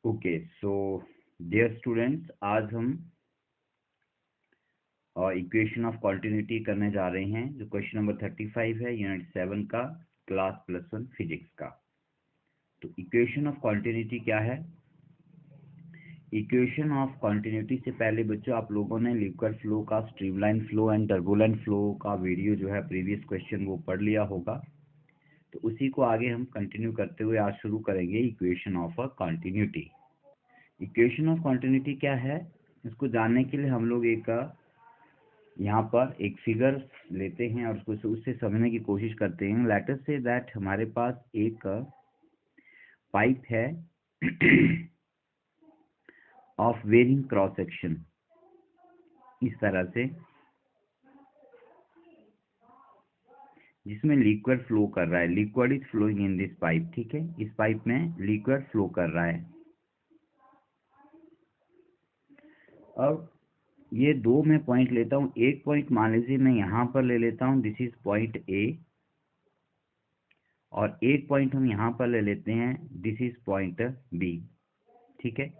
Okay so dear students, आज हम equation of continuity करने जा रहे हैं जो क्वेश्चन नंबर 35 है यूनिट 7 का क्लास +1 फिजिक्स का। तो इक्वेशन ऑफ कॉन्टिन्यूटी क्या है? इक्वेशन ऑफ कॉन्टिन्यूटी से पहले बच्चों आप लोगों ने लिक्विड फ्लो का streamline flow and turbulent flow का वीडियो जो है प्रीवियस क्वेश्चन वो पढ़ लिया होगा। तो उसी को आगे हम कंटिन्यू करते हुए आज शुरू करेंगे equation of a continuity. Equation of continuity क्या है, इसको जानने के लिए हम लोग यहाँ पर एक फिगर लेते हैं और उससे समझने की कोशिश करते हैं। लेट अस से दैट हमारे पास एक पाइप है ऑफ वेरिंग क्रॉस सेक्शन, इस तरह से, जिसमें लिक्विड फ्लो कर रहा है। Liquid is flowing in this pipe. ठीक है, इस पाइप में लिक्विड फ्लो कर रहा है। अब ये दो मैं पॉइंट लेता हूँ। एक पॉइंट मान लीजिए मैं यहाँ पर ले लेता हूँ, दिस इज पॉइंट ए, और एक पॉइंट हम यहाँ पर ले लेते हैं, दिस इज पॉइंट बी। ठीक है,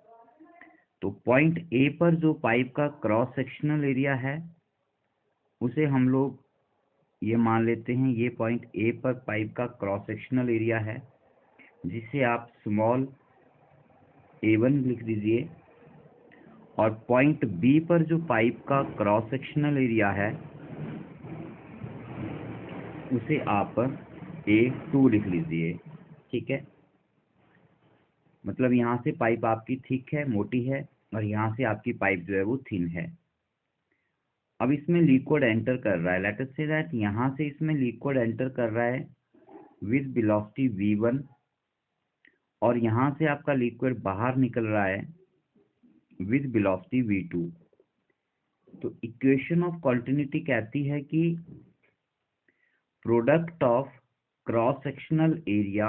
तो पॉइंट ए पर जो पाइप का क्रॉस सेक्शनल एरिया है उसे हम लोग ये मान लेते हैं, ये पॉइंट ए पर पाइप का क्रॉस सेक्शनल एरिया है, जिसे आप स्मॉल a1 लिख दीजिए। और पॉइंट बी पर जो पाइप का क्रॉस सेक्शनल एरिया है उसे आप a2 लिख लीजिए। ठीक है, मतलब यहाँ से पाइप आपकी थिक है, मोटी है, और यहाँ से आपकी पाइप जो है वो थिन है। अब इसमें लिक्विड एंटर कर रहा है। लेट अस से दैट यहाँ से इसमें लिक्विड एंटर कर रहा है विद वेलोसिटी v1, और यहाँ से आपका लिक्विड बाहर निकल रहा है विद वेलोसिटी v2। तो इक्वेशन ऑफ कॉन्टिन्यूटी कहती है कि product of cross sectional area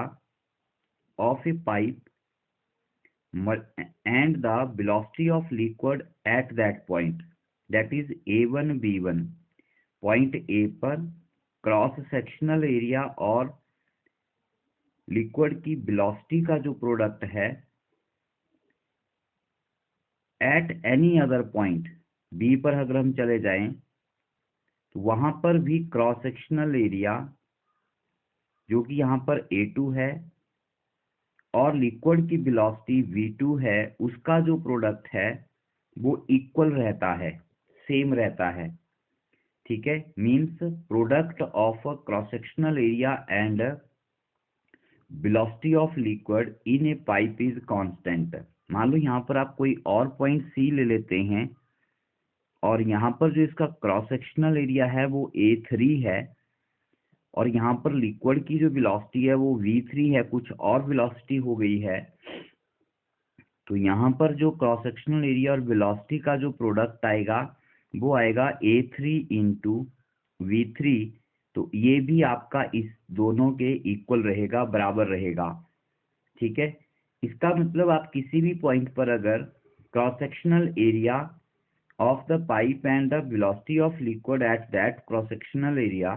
of A pipe and the velocity of liquid at that point, that is a1 b1, point A पर क्रॉस सेक्शनल एरिया और liquid की velocity का जो product है at any other point, B पर अगर हम चले जाएं तो वहां पर भी क्रॉस सेक्शनल एरिया जो कि यहाँ पर a2 है और लिक्विड की वेलोसिटी v2 है, उसका जो प्रोडक्ट है वो इक्वल रहता है, सेम रहता है। ठीक है, means product of cross sectional area and velocity of liquid in a pipe is constant. मान लो यहाँ पर आप कोई और पॉइंट सी ले लेते हैं और यहाँ पर जो इसका क्रॉस सेक्शनल एरिया है वो a3 है, और यहाँ पर लिक्विड की जो वेलोसिटी है वो v3 है, कुछ और वेलोसिटी हो गई है। तो यहाँ पर जो क्रॉस सेक्शनल एरिया और वेलोसिटी का जो प्रोडक्ट आएगा वो आएगा a3 इंटू v3। तो ये भी आपका इस दोनों के इक्वल रहेगा, बराबर रहेगा। ठीक है, इसका मतलब आप किसी भी पॉइंट पर अगर cross sectional area of the pipe and the velocity of liquid at that cross sectional area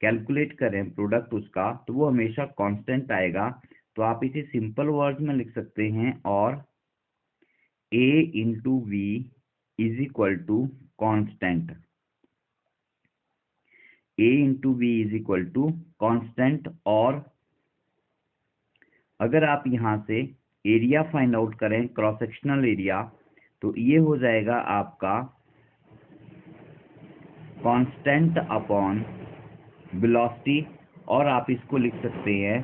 calculate करें प्रोडक्ट उसका, तो वो हमेशा कांस्टेंट आएगा। तो आप इसे सिंपल वर्ड में लिख सकते हैं, और a into v is equal to constant. a into v is equal to constant. और अगर आप यहां से एरिया फाइंड आउट करें, क्रॉस सेक्शनल एरिया, तो ये हो जाएगा आपका कांस्टेंट अपॉन वेलोसिटी, और आप इसको लिख सकते हैं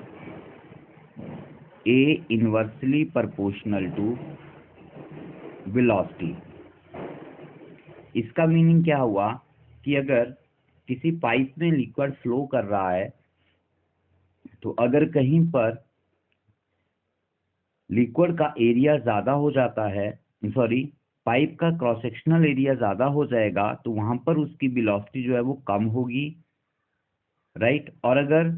a inversely proportional to velocity. इसका मीनिंग क्या हुआ कि अगर किसी पाइप में लिक्विड फ्लो कर रहा है तो अगर कहीं पर लिक्विड का एरिया ज्यादा हो जाता है, सॉरी, पाइप का क्रॉस सेक्शनल एरिया ज्यादा हो जाएगा, तो वहां पर उसकी वेलोसिटी जो है वो कम होगी, राइट। और अगर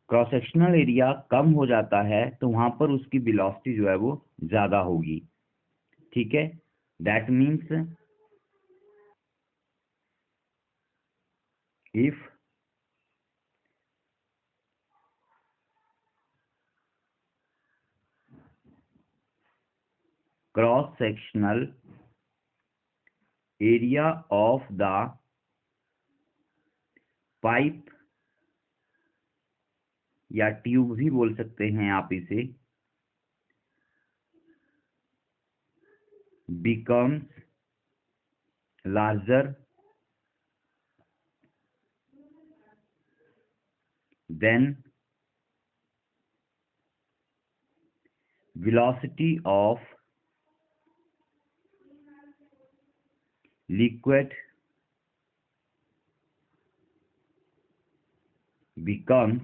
क्रॉस सेक्शनल एरिया कम हो जाता है तो वहां पर उसकी वेलोसिटी जो है वो ज्यादा होगी। ठीक है, that means if cross sectional area of the pipe या ट्यूब भी बोल सकते हैं आप इसे, becomes larger than velocity of liquid becomes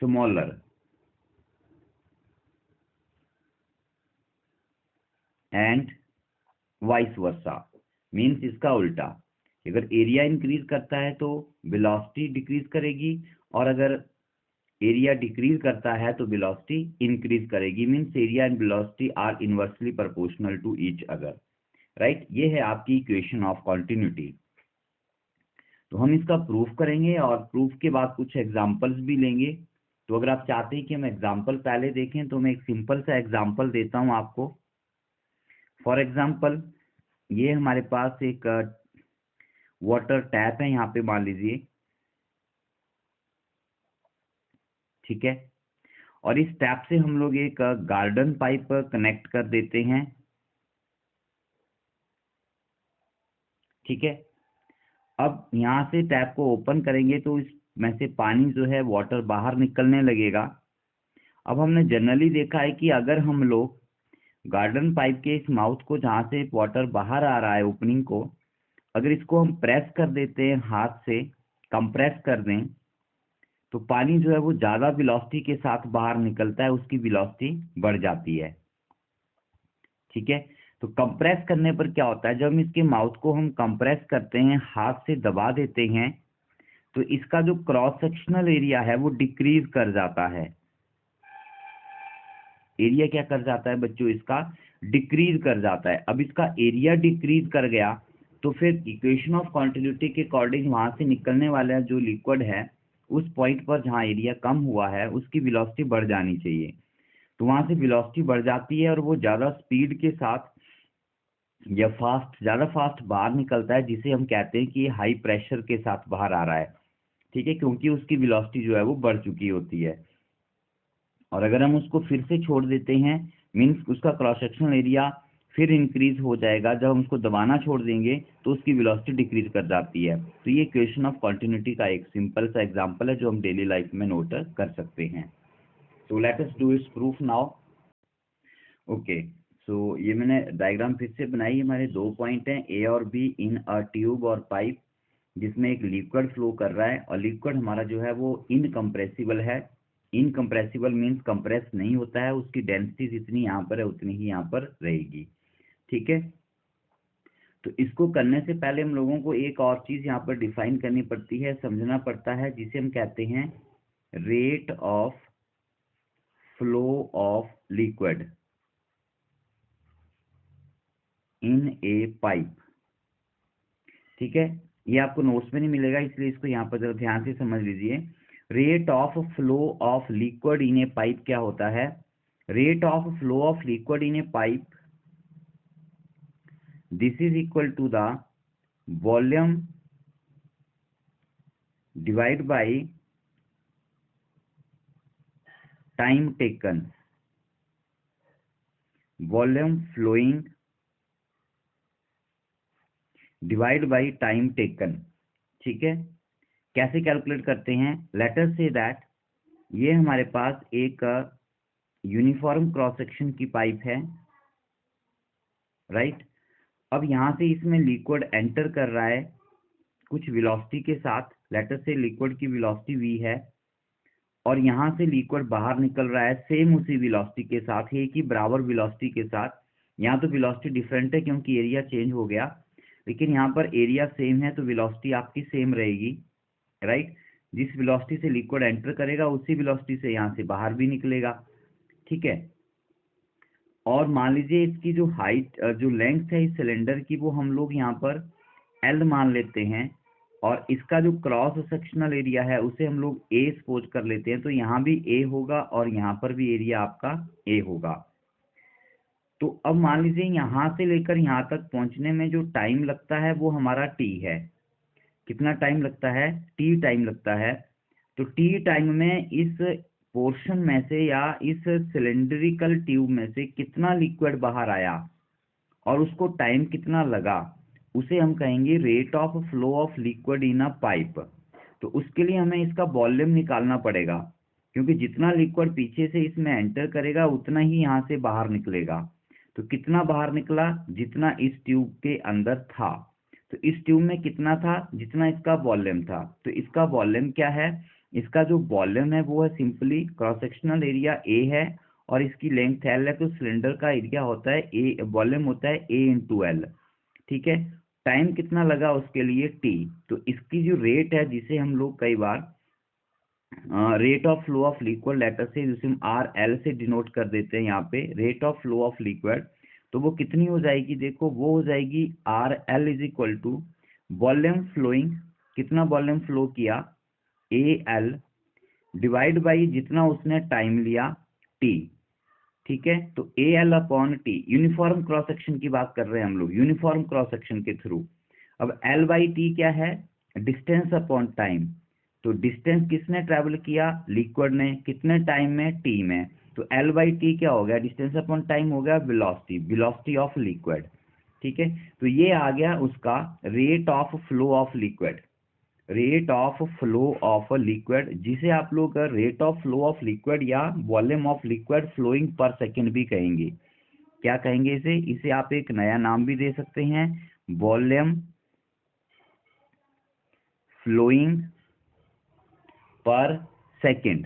smaller and vice versa. Means इसका उल्टा, अगर एरिया इंक्रीज करता है तो वेलोसिटी डिक्रीज करेगी, और अगर एरिया डिक्रीज करता है तो वेलोसिटी इंक्रीज करेगी। Means area and velocity are inversely proportional to each other, right. ये है आपकी इक्वेशन ऑफ कॉन्टिन्यूटी। तो हम इसका प्रूफ करेंगे और प्रूफ के बाद कुछ एग्जांपल्स भी लेंगे। तो अगर आप चाहते हैं कि हम एग्जांपल पहले देखें तो मैं एक सिंपल सा एग्जांपल देता हूं आपको। फॉर एग्जांपल, ये हमारे पास एक वाटर टैप है, यहाँ पे मान लीजिए, ठीक है। और इस टैप से हम लोग एक गार्डन पाइप कनेक्ट कर देते हैं, ठीक है। अब यहाँ से टैप को ओपन करेंगे तो इसमें से पानी जो है वाटर बाहर निकलने लगेगा। अब हमने जनरली देखा है कि अगर हम लोग गार्डन पाइप के इस माउथ को, जहाँ से वाटर बाहर आ रहा है ओपनिंग को, अगर इसको हम प्रेस कर देते हैं, हाथ से कंप्रेस कर दें, तो पानी जो है वो ज़्यादा वेलोसिटी के साथ बाहर निकलता है, उसकी वेलोसिटी बढ़ जाती है, ठीक है। तो कंप्रेस करने पर क्या होता है, जब हम इसके माउथ को हम कंप्रेस करते हैं, हाथ से दबा देते हैं, तो इसका जो क्रॉस सेक्शनल एरिया है वो डिक्रीज कर जाता है। एरिया क्या कर जाता है बच्चों, इसका डिक्रीज कर जाता है। अब इसका एरिया डिक्रीज कर गया तो फिर इक्वेशन ऑफ कॉन्टिन्यूटी के अकॉर्डिंग वहां से निकलने वाला जो लिक्विड है, उस पॉइंट पर जहां एरिया कम हुआ है उसकी वेलोसिटी बढ़ जानी चाहिए। तो वहां से वेलोसिटी बढ़ जाती है और वो ज्यादा स्पीड के साथ या ज्यादा फास्ट बाहर निकलता है, जिसे हम कहते हैं कि ये हाई प्रेशर के साथ बाहर आ रहा है, ठीक है, क्योंकि उसकी वेलोसिटी जो है वो बढ़ चुकी होती है। और अगर हम उसको फिर से छोड़ देते हैं, मीन्स उसका क्रॉस सेक्शनल एरिया फिर इंक्रीज हो जाएगा। जब हम उसको दबाना छोड़ देंगे तो उसकी वेलोसिटी डिक्रीज कर जाती है। तो ये इक्वेशन ऑफ कॉन्टिन्यूटी का एक सिंपल सा एग्जांपल है जो हम डेली लाइफ में नोट कर सकते हैं। So let us do its proof now. Okay, so ये मैंने डायग्राम फिर से बनाई। हमारे दो पॉइंट हैं, ए और बी, इन अ ट्यूब और पाइप, जिसमें एक लिक्विड फ्लो कर रहा है, और लिक्विड हमारा जो है वो इनकम्प्रेसिबल है। इनकम्प्रेसिबल मीन्स कंप्रेस नहीं होता है, उसकी डेंसिटी जितनी यहाँ पर है उतनी ही यहाँ पर रहेगी, ठीक है। तो इसको करने से पहले हम लोगों को एक और चीज यहाँ पर डिफाइन करनी पड़ती है, समझना पड़ता है, जिसे हम कहते हैं rate of flow of liquid in a pipe, ठीक है। ये आपको नोट्स में नहीं मिलेगा, इसलिए इसको यहाँ पर जरा ध्यान से समझ लीजिए। Rate of flow of liquid in a pipe क्या होता है, rate of flow of liquid in a pipe, this is equal to the volume divide by time taken, volume flowing divide by time taken, ठीक है। कैसे calculate करते हैं, let us say that ये हमारे पास एक यूनिफॉर्म क्रॉस सेक्शन की pipe है, राइट। अब यहां से इसमें लिक्विड एंटर कर रहा है कुछ वेलोसिटी के साथ, लेट अस से लिक्विड की वेलोसिटी v है, और यहां से लिक्विड बाहर निकल रहा है सेम उसी वेलोसिटी के साथ, एक ही बराबर वेलोसिटी के साथ। यहाँ तो वेलोसिटी डिफरेंट है क्योंकि एरिया चेंज हो गया, लेकिन यहाँ पर एरिया सेम है तो वेलोसिटी आपकी सेम रहेगी, राइट। जिस वेलोसिटी से लिक्विड एंटर करेगा उसी वेलोसिटी से यहाँ से बाहर भी निकलेगा, ठीक है। और मान लीजिए इसकी जो हाइट, जो लेंथ है इस सिलेंडर की, वो हम लोग यहाँ पर L मान लेते हैं, और इसका जो क्रॉस सेक्शनल एरिया है उसे हम लोग A सपोज कर लेते हैं। तो यहाँ भी A होगा और यहाँ पर भी एरिया आपका A होगा। तो अब मान लीजिए यहाँ से लेकर यहाँ तक पहुँचने में जो टाइम लगता है वो हमारा टी है। कितना टाइम लगता है? टी टाइम लगता है। तो टी टाइम में इस पोर्शन में से या इस सिलेंड्रिकल ट्यूब में से कितना लिक्विड बाहर आया और उसको टाइम कितना लगा, उसे हम कहेंगे rate of flow of liquid in a pipe. तो उसके लिए हमें इसका वॉल्यूम निकालना पड़ेगा, क्योंकि जितना लिक्विड पीछे से इसमें एंटर करेगा उतना ही यहाँ से बाहर निकलेगा। तो कितना बाहर निकला? जितना इस ट्यूब के अंदर था। तो इस ट्यूब में कितना था? जितना इसका वॉल्यूम था। तो इसका वॉल्यूम क्या है? इसका जो वॉल्यूम है वो है simply cross sectional area A है और इसकी लेंथ एल है। तो सिलेंडर का एरिया होता है ए, वॉल्यूम होता है ए इंटू एल। ठीक है। टाइम कितना लगा उसके लिए? टी। तो इसकी जो रेट है, जिसे हम लोग कई बार rate of flow of liquid letter से, जिसे हम आर एल से डिनोट कर देते हैं यहाँ पे, rate of flow of liquid, तो वो कितनी हो जाएगी? देखो वो हो जाएगी R L is equal to volume flowing, कितना वॉल्यूम फ्लो किया, ए एल, डिवाइड बाई जितना उसने टाइम लिया, टी। ठीक है। तो A L upon T, uniform cross section की बात कर रहे हैं हम लोग, यूनिफॉर्म क्रॉस सेक्शन के थ्रू। अब एल बाई टी क्या है? Distance upon time. तो डिस्टेंस किसने ट्रैवल किया? लिक्विड ने। कितने टाइम में? टी में। तो एल बाई टी क्या हो गया? डिस्टेंस अपॉन टाइम हो गया वेलोसिटी, वेलोसिटी ऑफ लिक्विड। ठीक है। तो ये आ गया उसका rate of flow of liquid, rate of flow of liquid, जिसे आप लोग rate of flow of liquid या volume of liquid flowing per second भी कहेंगे। क्या कहेंगे इसे? इसे आप एक नया नाम भी दे सकते हैं, volume flowing per second,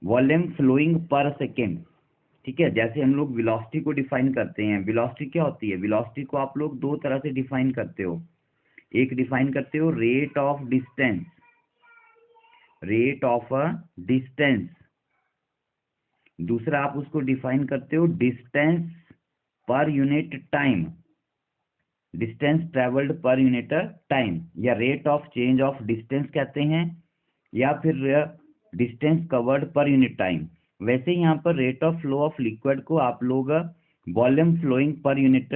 volume flowing per second. ठीक है। जैसे हम लोग वेलोसिटी को डिफाइन करते हैं, वेलोसिटी क्या होती है? वेलोसिटी को आप लोग दो तरह से डिफाइन करते हो। एक डिफाइन करते हो rate of distance, rate of a distance. दूसरा आप उसको डिफाइन करते हो distance per unit time, distance travelled per unit time, या rate of change of distance कहते हैं, या फिर distance covered per unit time. वैसे यहाँ पर rate of flow of liquid को आप लोग volume flowing per unit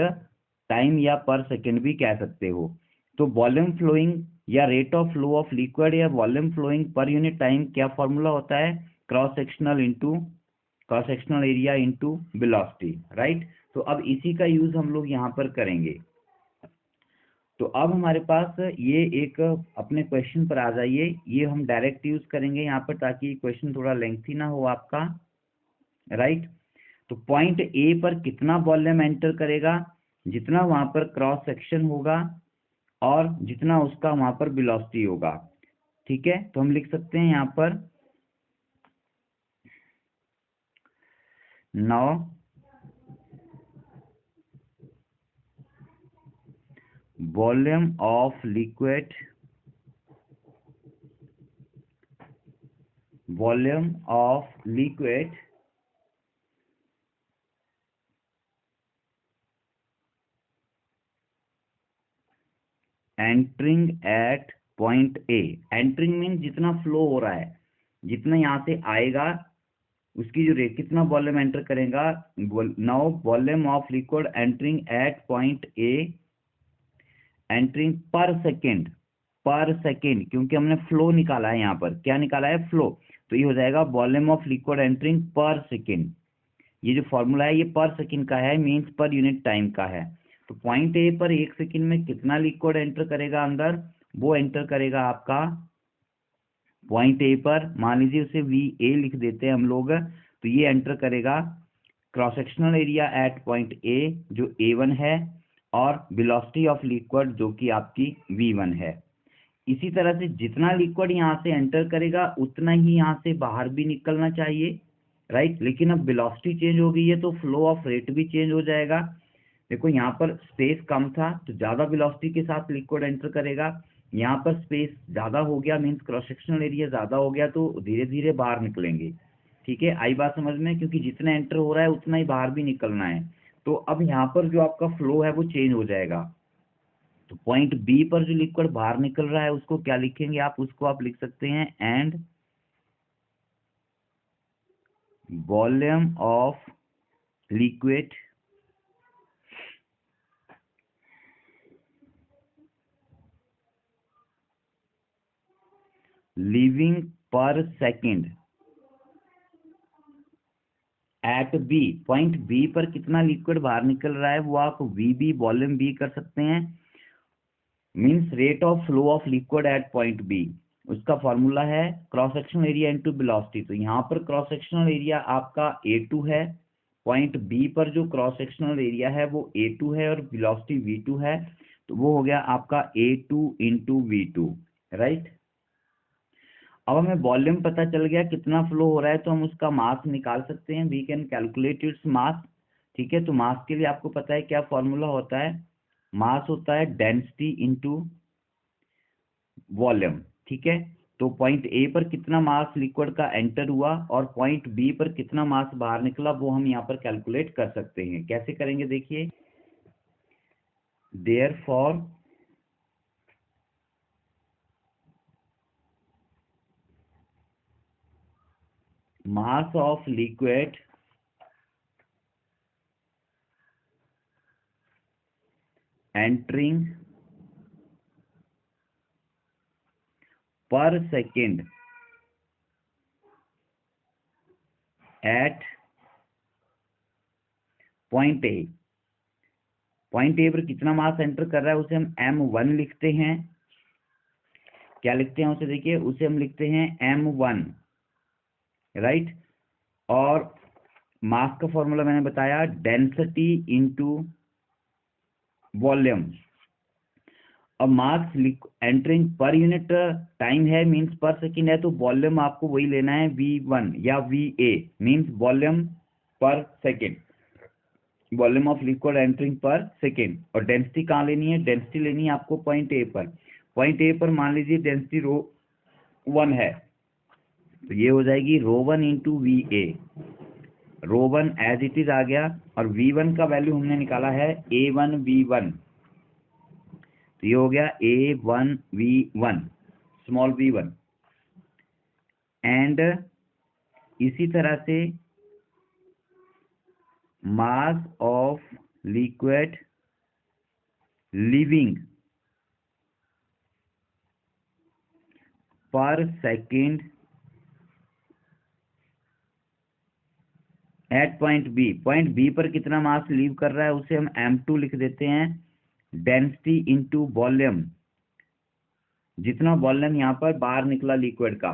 time या पर सेकेंड भी कह सकते हो। तो वॉल्यूम फ्लोइंग या rate of flow of liquid या volume flowing per unit time क्या फॉर्मूला होता है? Cross sectional into cross sectional area into velocity, right. तो अब इसी का यूज हम लोग यहाँ पर करेंगे। तो अब हमारे पास ये एक, अपने क्वेश्चन पर आ जाइए, ये हम डायरेक्ट यूज करेंगे यहाँ पर ताकि क्वेश्चन थोड़ा लेंथी ना हो आपका, राइट। तो पॉइंट ए पर कितना वॉल्यूम एंटर करेगा? जितना वहां पर क्रॉस सेक्शन होगा और जितना उसका वहां पर वेलोसिटी होगा। ठीक है। तो हम लिख सकते हैं यहाँ पर, now volume of liquid, volume of liquid entering at point A. Entering mean जितना फ्लो हो रहा है, जितना यहाँ से आएगा उसकी जो रेट, कितना वॉल्यूम एंटर करेगा। Now volume of liquid entering at point A, entering per second, per second, क्योंकि हमने फ्लो निकाला है यहाँ पर। क्या निकाला है? फ्लो। तो ये हो जाएगा volume of liquid entering per second. ये जो फॉर्मूला है ये पर सेकेंड का है, मीन्स पर यूनिट टाइम का है। तो पॉइंट ए पर एक सेकेंड में कितना लिक्विड एंटर करेगा अंदर? वो एंटर करेगा आपका पॉइंट ए पर, मान लीजिए उसे वी ए लिख देते हैं हम लोग। तो ये एंटर करेगा cross sectional area at point ए जो A1 है, और वेलोसिटी ऑफ लिक्विड जो कि आपकी V1 है। इसी तरह से जितना लिक्विड यहाँ से एंटर करेगा उतना ही यहाँ से बाहर भी निकलना चाहिए, राइट। लेकिन अब वेलोसिटी चेंज हो गई है तो फ्लो ऑफ रेट भी चेंज हो जाएगा। देखो यहाँ पर स्पेस कम था तो ज्यादा वेलोसिटी के साथ लिक्विड एंटर करेगा, यहाँ पर स्पेस ज्यादा हो गया, मीन्स क्रॉस सेक्शनल एरिया ज्यादा हो गया, तो धीरे धीरे बाहर निकलेंगे। ठीक है। आई बात समझ में? क्योंकि जितना एंटर हो रहा है उतना ही बाहर भी निकलना है। तो अब यहाँ पर जो आपका फ्लो है वो चेंज हो जाएगा। तो पॉइंट बी पर जो लिक्विड बाहर निकल रहा है उसको क्या लिखेंगे आप? उसको आप लिख सकते हैं and volume of liquid leaving per second at B, point B पर कितना लिक्विड बाहर निकल रहा है वो आप वी बी, वॉल्यूम बी कर सकते हैं, means rate of flow of liquid at point B. उसका फॉर्मूला है cross sectional area into velocity. तो यहाँ पर क्रॉस सेक्शनल एरिया आपका A2 है, पॉइंट बी पर जो क्रॉस सेक्शनल एरिया है वो A2 है और वेलोसिटी V2 है, तो वो हो गया आपका A2 इंटू V2, राइट। अब हमें वॉल्यूम पता चल गया कितना फ्लो हो रहा है, तो हम उसका मास निकाल सकते हैं, we can calculate its mass. ठीक है, तो मास के लिए आपको पता है क्या फॉर्मूला होता है, मास होता है डेंसिटी इंटू वॉल्यूम। ठीक है, तो पॉइंट ए पर कितना मास लिक्विड का एंटर हुआ और पॉइंट बी पर कितना मास बाहर निकला वो हम यहाँ पर कैलकुलेट कर सकते हैं। कैसे करेंगे देखिए, therefore mass of liquid entering per second at point A, point A पर कितना मास एंटर कर रहा है उसे हम M1 लिखते हैं। क्या लिखते हैं उसे देखिए, उसे हम लिखते हैं M1, राइट। और मास का फॉर्मूला मैंने बताया डेंसिटी इंटू वॉल्यूम। अब मास एंटरिंग पर यूनिट टाइम है, मींस पर सेकेंड है, तो वॉल्यूम आपको वही लेना है V1 या VA, means volume per second, volume of liquid entering per second. और डेंसिटी कहाँ लेनी है, डेंसिटी लेनी है आपको पॉइंट ए पर। पॉइंट ए पर मान लीजिए डेंसिटी ρ1 है, तो ये हो जाएगी ρ1 into VA। ρ1 as it is आ गया और V1 का वैल्यू हमने निकाला है A1V1, तो ये हो गया A1V1 स्मॉल v1। एंड इसी तरह से mass of liquid leaving per second at point B, point B पर कितना मास लीव कर रहा है उसे हम M2 लिख देते हैं, डेंसिटी इंटू वॉल्यूम, जितना वॉल्यूम यहाँ पर बाहर निकला लिक्विड का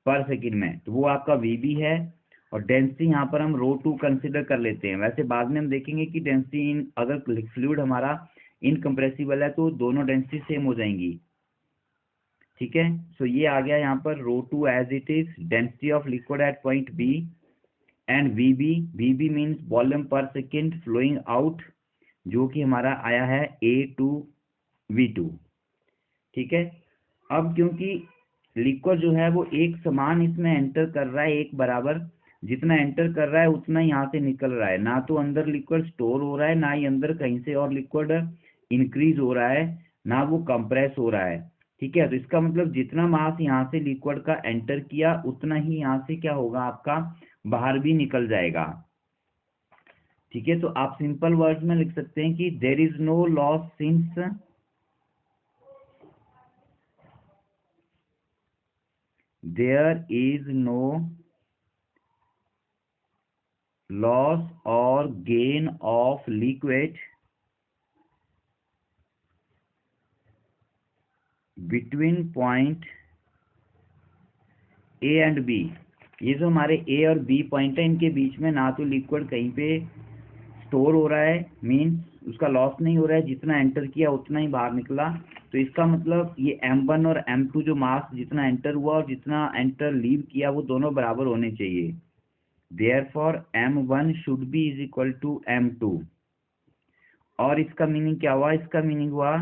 पर सेकेंड में, तो वो आपका VB है। और डेंसिटी यहाँ पर हम ρ2 कंसिडर कर लेते हैं। वैसे बाद में हम देखेंगे कि डेंसिटी इन अगर फ्लूइड हमारा इनकम्प्रेसिबल है तो दोनों डेंसिटी सेम हो जाएंगी। ठीक है, सो ये आ गया यहाँ पर ρ2 as it is density of liquid at point B, and VB means volume per second flowing out, जो कि हमारा आया है A2V2। ठीक है, अब क्योंकि लिक्विड जो है वो एक समान इसमें एंटर कर रहा है, एक बराबर जितना एंटर कर रहा है उतना यहाँ से निकल रहा है, ना तो अंदर लिक्विड स्टोर हो रहा है, ना ही अंदर कहीं से और लिक्विड इंक्रीज हो रहा है, ना वो कंप्रेस हो रहा है। ठीक है, तो इसका मतलब जितना मास यहाँ से लिक्विड का एंटर किया उतना ही यहाँ से क्या होगा आपका बाहर भी निकल जाएगा। ठीक है, तो आप सिंपल वर्ड्स में लिख सकते हैं कि there is no loss since there is no loss or gain of liquid between point A and B। ये जो हमारे A और B पॉइंट है इनके बीच में ना तो लिक्विड कहीं पे स्टोर हो रहा है, मीन्स उसका लॉस नहीं हो रहा है, जितना एंटर किया उतना ही बाहर निकला। तो इसका मतलब ये M1 और M2 जो मास जितना एंटर हुआ और जितना एंटर लीव किया वो दोनों बराबर होने चाहिए। Therefore M1 should be is equal to M2। और इसका मीनिंग क्या हुआ, इसका मीनिंग हुआ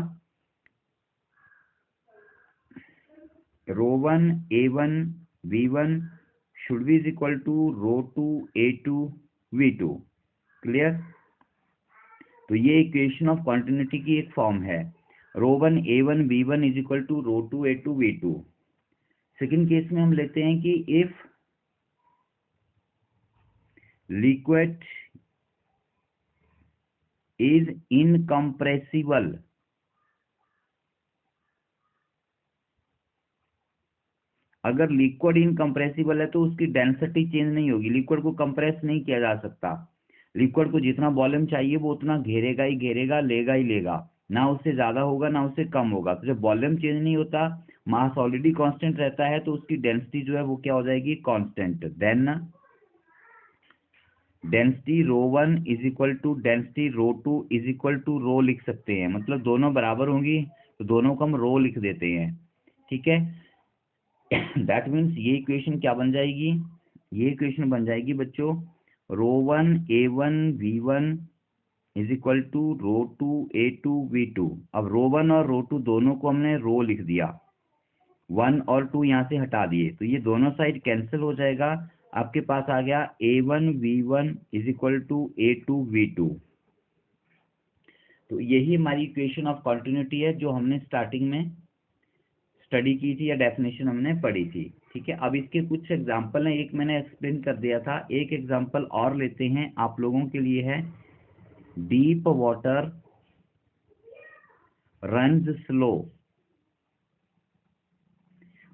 ρ1 A1 V1 should be is equal to ρ2 A2 V2। Clear, तो ये इक्वेशन ऑफ कॉन्टिन्यूटी की एक फॉर्म है, ρ1 A1 V1 is equal to ρ2 A2 V2। Second case में हम लेते हैं कि इफ लिक्विड इज इनकम्प्रेसिबल, अगर लिक्विड इनकम्प्रेसिबल है तो उसकी डेंसिटी चेंज नहीं होगी, लिक्विड को कंप्रेस नहीं किया जा सकता, लिक्विड को जितना वॉल्यूम चाहिए वो उतना घेरेगा ही घेरेगा, लेगा ही लेगा, ना उससे ज्यादा होगा ना उससे कम होगा। तो जब वॉल्यूम चेंज नहीं होता, मास ऑलरेडी कांस्टेंट रहता है, तो उसकी डेंसिटी जो है वो क्या हो जाएगी, constant. Then density ρ1 is equal to density ρ2 is equal to rho लिख सकते हैं, मतलब दोनों बराबर होंगी तो दोनों को हम रो लिख देते हैं, ठीक है। दैट मीन्स ये इक्वेशन क्या बन जाएगी, ये इक्वेशन बन जाएगी बच्चों ρ1 A1 V1 is equal to ρ2 A2 V2। अब ρ1 और ρ2 दोनों को हमने रो लिख दिया, 1 और 2 यहाँ से हटा दिए, तो ये दोनों साइड कैंसिल हो जाएगा, आपके पास आ गया A1 V1 is equal to A2 V2। तो यही हमारी इक्वेशन ऑफ कंटिन्यूटी है जो हमने स्टार्टिंग में स्टडी की थी या डेफिनेशन हमने पढ़ी थी, ठीक है। अब इसके कुछ एग्जांपल हैं, एक मैंने एक्सप्लेन कर दिया था, एक एग्जांपल और लेते हैं आप लोगों के लिए है। Deep water runs slow,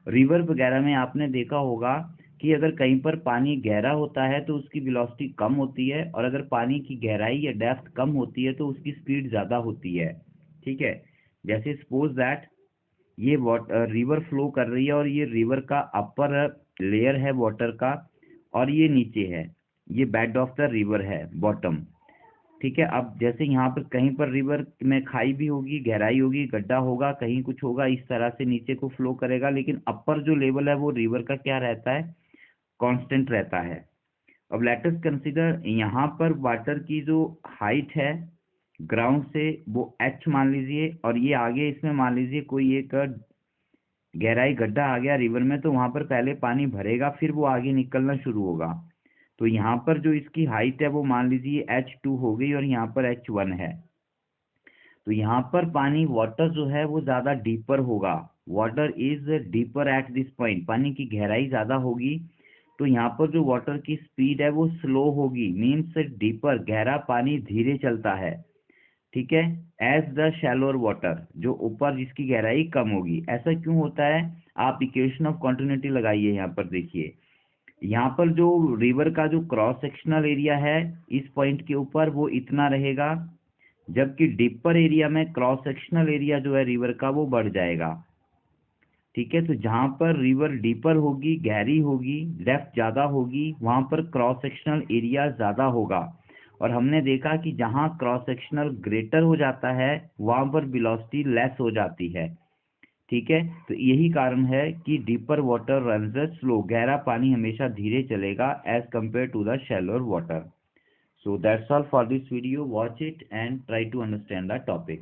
river वगैरह में आपने देखा होगा कि अगर कहीं पर पानी गहरा होता है तो उसकी वेलोसिटी कम होती है, और अगर पानी की गहराई या डेप्थ कम होती है तो उसकी स्पीड ज़्यादा होती है, ठीक है। जैसे सपोज दैट ये वाटर रिवर फ्लो कर रही है और ये रिवर का अपर लेयर है वाटर का, और ये नीचे है, ये बेड ऑफ द रिवर है बॉटम, ठीक है। अब जैसे यहाँ पर कहीं पर रिवर में खाई भी होगी, गहराई होगी, गड्ढा होगा, कहीं कुछ होगा, इस तरह से नीचे को फ्लो करेगा, लेकिन अपर जो लेवल है वो रिवर का क्या रहता है, कांस्टेंट रहता है। अब लेट अस कंसीडर यहाँ पर वाटर की जो हाइट है ग्राउंड से वो h मान लीजिए, और ये आगे इसमें मान लीजिए कोई एक गहराई गड्ढा आ गया रिवर में, तो वहां पर पहले पानी भरेगा फिर वो आगे निकलना शुरू होगा। तो यहाँ पर जो इसकी हाइट है वो मान लीजिए h2 हो गई और यहाँ पर h1 है। तो यहाँ पर पानी वाटर जो है वो ज्यादा डीपर होगा, water is deeper at this point, पानी की गहराई ज्यादा होगी, तो यहाँ पर जो वाटर की स्पीड है वो स्लो होगी, मीन्स डीपर, गहरा पानी धीरे चलता है, ठीक है, एज द शैलोर वाटर, जो ऊपर जिसकी गहराई कम होगी। ऐसा क्यों होता है, आप इक्वेशन ऑफ कंटिन्यूटी लगाइए, यहाँ पर देखिए, यहाँ पर जो रिवर का जो क्रॉस सेक्शनल एरिया है इस पॉइंट के ऊपर वो इतना रहेगा, जबकि डीपर एरिया में क्रॉस सेक्शनल एरिया जो है रिवर का वो बढ़ जाएगा, ठीक है। तो जहां पर रिवर डीपर होगी, गहरी होगी, डेप्थ ज्यादा होगी, वहां पर क्रॉस सेक्शनल एरिया ज्यादा होगा, और हमने देखा कि जहां क्रॉस सेक्शनल ग्रेटर हो जाता है वहां पर वेलोसिटी लेस हो जाती है, ठीक है। तो यही कारण है कि डीपर वाटर रन्स स्लो, गहरा पानी हमेशा धीरे चलेगा as compare to the shallower water. So that's all for this video. Watch it and try to understand the topic.